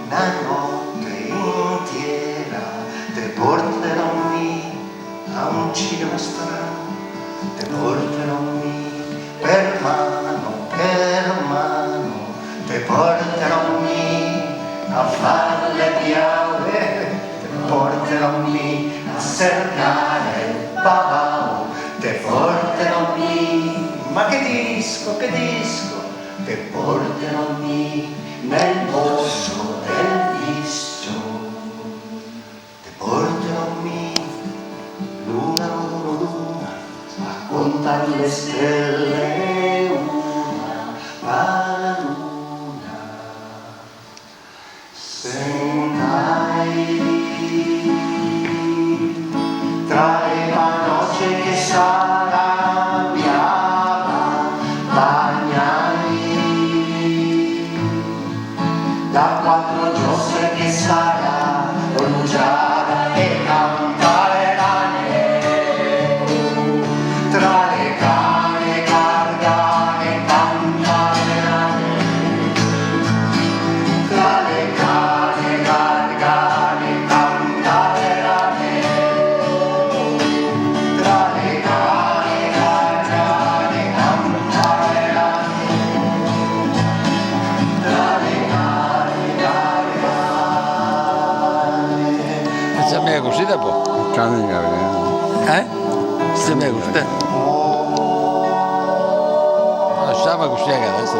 una notte intera te porterò a un cinema strano, te porterò per mano, te porterò a fare le piave, te porterò a cercare babao, te porterò ma che disco, te porterò nel bosco del visto, te porterò luna, a contare le stelle una alla luna. Sentai tra le manocce che s'arrabbiava, bagnai da quattro giostre che sarà pronunciata e cantare rane tra le cane cargane, cantare rane tra le cane cargane, cantare rane tra le cane cargane, cantare rane tra le cane cargane. Se mi è così dopo? Se mi è così? Lasciamo così che adesso.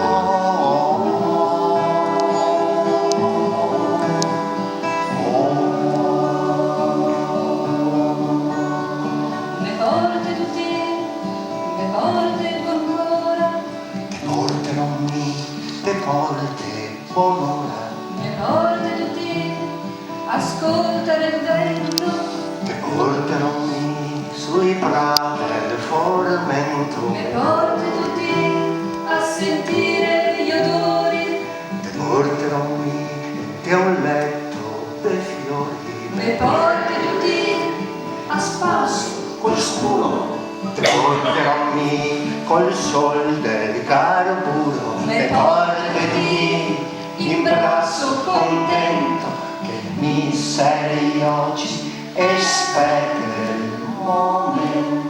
Te porte buon'ora, le porte tutti, ascolta il vento, te porterò sui prati del formento, le porte tutti, a sentire gli odori, te porterò da un letto dei fiori, le porte tutti, a spasso, col scuro, te porterò col sol del carburo, le porte tutti, in braccio contento che mi serei oggi e spero il momento.